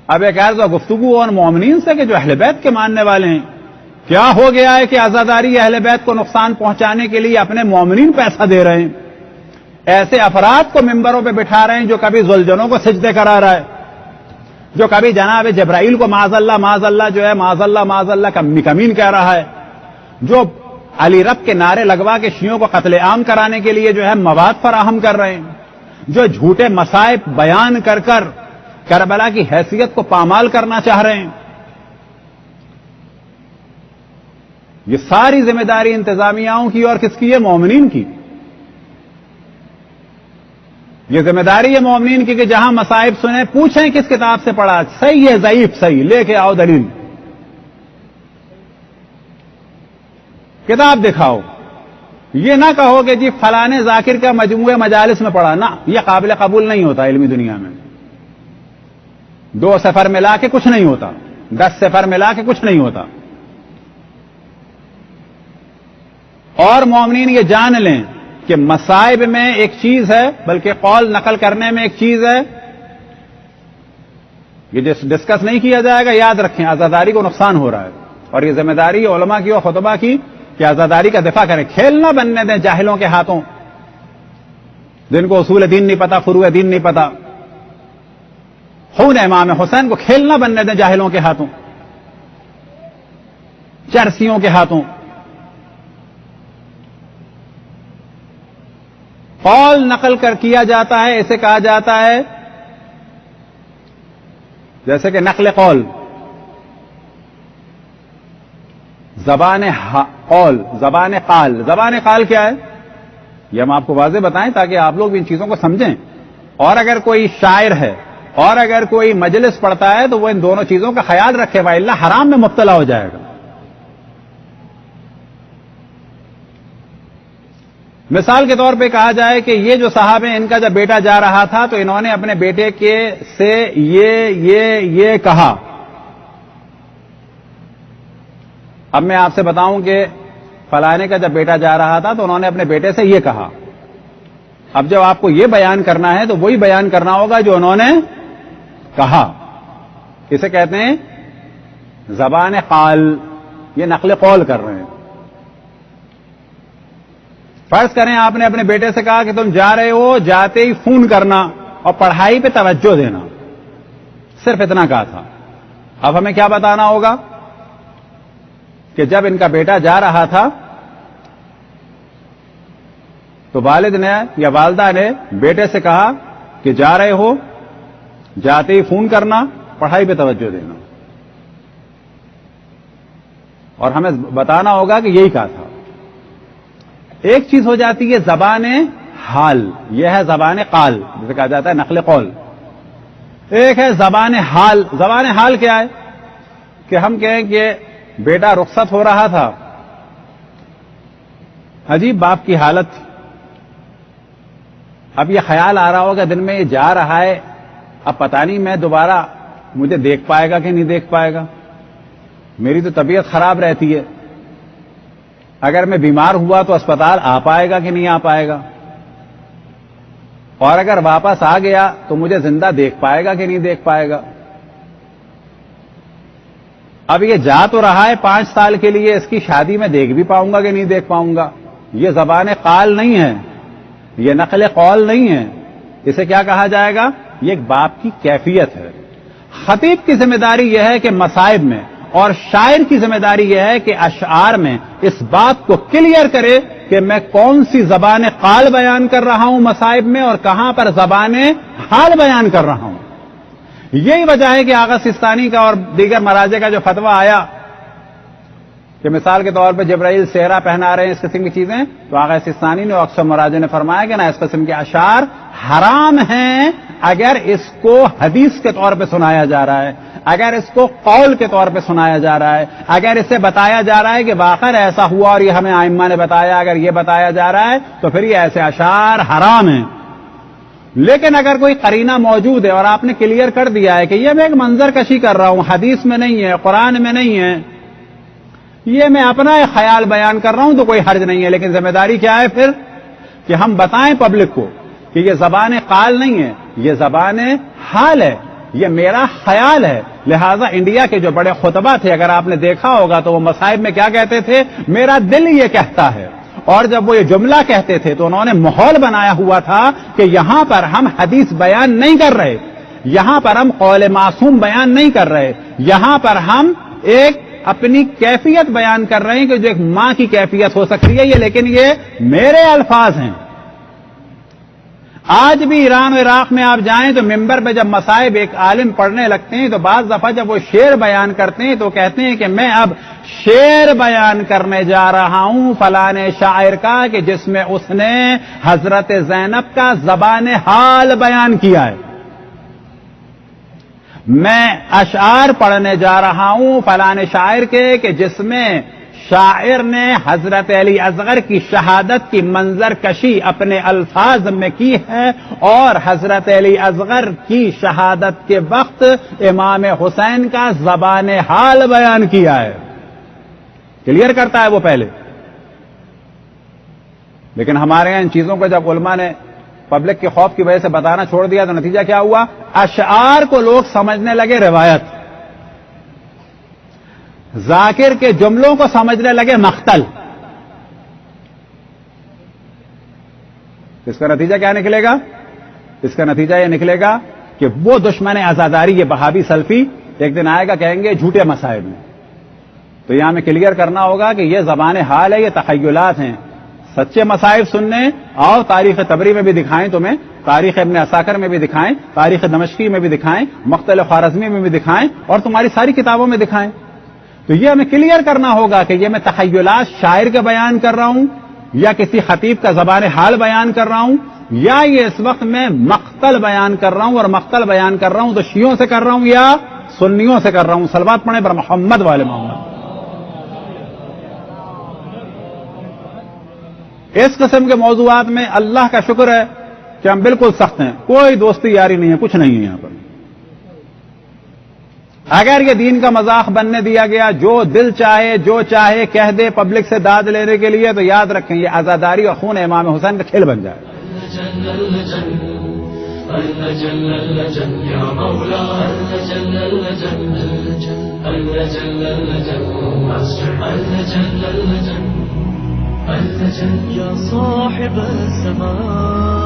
اب ایک عرض و گفتگو اور مومنین سے کہ جو اہل بیت کے ماننے والے ہیں، کیا ہو گیا ہے کہ عزاداری اہل بیت کو نقصان پہنچانے کے لیے اپنے مومنین پیسہ دے رہے ہیں، ایسے افراد کو ممبروں پہ بٹھا رہے ہیں جو کبھی ذوالجنوں کو سجدے کرا رہا ہے، جو کبھی جناب جبرائیل کو معاذ اللہ جو ہے معاذ اللہ کمین کہہ رہا ہے، جو علی رب کے نعرے لگوا کے شیعوں کو قتل عام کرانے کے لیے جو ہے مواد فراہم کر رہے ہیں، جو جھوٹے مصائب بیان کر کر کربلا کی حیثیت کو پامال کرنا چاہ رہے ہیں. یہ ساری ذمہ داری انتظامیاؤں کی اور کس کی ہے؟ مومنین کی. یہ ذمہ داری ہے مومنین کی کہ جہاں مصائب سنیں پوچھیں کس کتاب سے پڑھا، صحیح ہے ضعیف صحیح، لے کے آؤ دلیل، کتاب دکھاؤ. یہ نہ کہو کہ جی فلانے ذاکر کا مجموعہ مجالس میں پڑھا، نہ، یہ قابل قبول نہیں ہوتا علمی دنیا میں. 2 صفر ملا کے کچھ نہیں ہوتا، 10 صفر ملا کے کچھ نہیں ہوتا. اور مومنین یہ جان لیں کہ مصائب میں ایک چیز ہے، بلکہ قول نقل کرنے میں ایک چیز ہے. یہ ڈسکس نہیں کیا جائے گا، یاد رکھیں عزاداری کو نقصان ہو رہا ہے، اور یہ ذمہ داری علماء کی اور خطبہ کی کہ عزاداری کا دفاع کریں. کھیل نہ بننے دیں جاہلوں کے ہاتھوں، جن کو اصول دین نہیں پتا، فروع دین نہیں پتا. خون امام حسین کو کھیل نہ بننے دیں جاہلوں کے ہاتھوں، چرسیوں کے ہاتھوں. قول نقل کر کیا جاتا ہے، اسے کہا جاتا ہے جیسے کہ نقل قول، زبان قول، زبان قال. زبان قال کیا ہے؟ یہ ہم آپ کو واضح بتائیں تاکہ آپ لوگ بھی ان چیزوں کو سمجھیں. اور اگر کوئی شاعر ہے اور اگر کوئی مجلس پڑھتا ہے تو وہ ان دونوں چیزوں کا خیال رکھے، وَإِلَّا حرام میں مبتلا ہو جائے گا. مثال کے طور پہ کہا جائے کہ یہ جو صاحب ہیں، ان کا جب بیٹا جا رہا تھا تو انہوں نے اپنے بیٹے کے سے یہ کہا. اب میں آپ سے بتاؤں کہ فلانے کا جب بیٹا جا رہا تھا تو انہوں نے اپنے بیٹے سے یہ کہا. اب جب آپ کو یہ بیان کرنا ہے تو وہی بیان کرنا ہوگا جو انہوں نے کہا. اسے کہتے ہیں زبان قال. یہ نقل قول کر رہے ہیں. فرض کریں آپ نے اپنے بیٹے سے کہا کہ تم جا رہے ہو، جاتے ہی فون کرنا اور پڑھائی پہ توجہ دینا، صرف اتنا کہا تھا. اب ہمیں کیا بتانا ہوگا کہ جب ان کا بیٹا جا رہا تھا تو والد نے یا والدہ نے بیٹے سے کہا کہ جا رہے ہو، جاتے ہی فون کرنا، پڑھائی پہ توجہ دینا. اور ہمیں بتانا ہوگا کہ یہی کہا تھا. ایک چیز ہو جاتی ہے زبان حال، یہ ہے زبان قال جسے کہا جاتا ہے نقل قول. ایک ہے زبان حال. زبان حال کیا ہے؟ کہ ہم کہیں کہ بیٹا رخصت ہو رہا تھا، عجیب باپ کی حالت تھی. اب یہ خیال آ رہا ہوگا دن میں یہ جا رہا ہے، اب پتہ نہیں میں دوبارہ مجھے دیکھ پائے گا کہ نہیں دیکھ پائے گا، میری تو طبیعت خراب رہتی ہے، اگر میں بیمار ہوا تو اسپتال آ پائے گا کہ نہیں آ پائے گا، اور اگر واپس آ گیا تو مجھے زندہ دیکھ پائے گا کہ نہیں دیکھ پائے گا. اب یہ جا تو رہا ہے 5 سال کے لیے، اس کی شادی میں دیکھ بھی پاؤں گا کہ نہیں دیکھ پاؤں گا. یہ زبان قال نہیں ہے، یہ نقل قول نہیں ہے. اسے کیا کہا جائے گا؟ یہ ایک باپ کی کیفیت ہے. خطیب کی ذمہ داری یہ ہے کہ مصائب میں، اور شاعر کی ذمہ داری یہ ہے کہ اشعار میں اس بات کو کلیئر کرے کہ میں کون سی زبان قال بیان کر رہا ہوں مصائب میں اور کہاں پر زبان حال بیان کر رہا ہوں. یہی وجہ ہے کہ آغا سستانی کا اور دیگر مراجع کا جو فتویٰ آیا کہ مثال کے طور پہ جبرائیل صحرا پہنا رہے ہیں، اس قسم کی چیزیں، تو آغا سستانی نے اور اکثر مراجع نے فرمایا کہ نہ، اس قسم کے اشعار حرام ہیں اگر اس کو حدیث کے طور پہ سنایا جا رہا ہے، اگر اس کو قول کے طور پہ سنایا جا رہا ہے، اگر اسے بتایا جا رہا ہے کہ واقعہ ایسا ہوا اور یہ ہمیں ائمہ نے بتایا، اگر یہ بتایا جا رہا ہے تو پھر یہ ایسے اشعار حرام ہیں. لیکن اگر کوئی قرینہ موجود ہے اور آپ نے کلیئر کر دیا ہے کہ یہ میں ایک منظر کشی کر رہا ہوں، حدیث میں نہیں ہے، قرآن میں نہیں ہے، یہ میں اپنا ایک خیال بیان کر رہا ہوں، تو کوئی حرج نہیں ہے. لیکن ذمہ داری کیا ہے پھر کہ ہم بتائیں پبلک کو کہ یہ زبان قال نہیں ہے، یہ زبان حال ہے. یہ میرا خیال ہے. لہذا انڈیا کے جو بڑے خطبہ تھے اگر آپ نے دیکھا ہوگا تو وہ مصائب میں کیا کہتے تھے؟ میرا دل یہ کہتا ہے. اور جب وہ یہ جملہ کہتے تھے تو انہوں نے ماحول بنایا ہوا تھا کہ یہاں پر ہم حدیث بیان نہیں کر رہے, یہاں پر ہم قول معصوم بیان نہیں کر رہے, یہاں پر ہم ایک اپنی کیفیت بیان کر رہے ہیں کہ جو ایک ماں کی کیفیت ہو سکتی ہے یہ, لیکن یہ میرے الفاظ ہیں. آج بھی ایران و عراق میں آپ جائیں تو ممبر پہ جب مصائب ایک عالم پڑھنے لگتے ہیں تو بعض دفعہ جب وہ شعر بیان کرتے ہیں تو کہتے ہیں کہ میں اب شعر بیان کرنے جا رہا ہوں فلانے شاعر کا کہ جس میں اس نے حضرت زینب کا زبان حال بیان کیا ہے. میں اشعار پڑھنے جا رہا ہوں فلانے شاعر کے کہ جس میں شاعر نے حضرت علی اصغر کی شہادت کی منظر کشی اپنے الفاظ میں کی ہے اور حضرت علی اصغر کی شہادت کے وقت امام حسین کا زبان حال بیان کیا ہے. کلیئر کرتا ہے وہ پہلے. لیکن ہمارے یہاں ان چیزوں کو جب علماء نے پبلک کے خوف کی وجہ سے بتانا چھوڑ دیا تو نتیجہ کیا ہوا؟ اشعار کو لوگ سمجھنے لگے روایت, ذاکر کے جملوں کو سمجھنے لگے مقتل. اس کا نتیجہ کیا نکلے گا؟ اس کا نتیجہ یہ نکلے گا کہ وہ دشمن آزاداری یہ بہابی سلفی ایک دن آئے گا کہیں گے جھوٹے مصائب میں. تو یہاں ہمیں کلیئر کرنا ہوگا کہ یہ زبان حال ہے, یہ تخیلات ہیں. سچے مصائب سننے اور تاریخ طبری میں بھی دکھائیں تمہیں, تاریخ ابن عساکر میں بھی دکھائیں, تاریخ دمشقی میں بھی دکھائیں, مختلف خوارزمی میں بھی دکھائیں اور تمہاری ساری کتابوں میں دکھائیں. تو یہ ہمیں کلیئر کرنا ہوگا کہ یہ میں تخیلات شاعر کے بیان کر رہا ہوں یا کسی خطیب کا زبان حال بیان کر رہا ہوں یا یہ اس وقت میں مقتل بیان کر رہا ہوں, اور مقتل بیان کر رہا ہوں تو شیعوں سے کر رہا ہوں یا سنیوں سے کر رہا ہوں. صلوات پڑھیں بر محمد والے محمد. اس قسم کے موضوعات میں اللہ کا شکر ہے کہ ہم بالکل سخت ہیں, کوئی دوستی یاری نہیں ہے, کچھ نہیں ہے یہاں پر. اگر یہ دین کا مذاق بننے دیا گیا, جو دل چاہے جو چاہے کہہ دے پبلک سے داد لینے کے لیے, تو یاد رکھیں یہ آزاداری اور خون امام حسین کا کھیل بن جائے. يا صاحب الزمان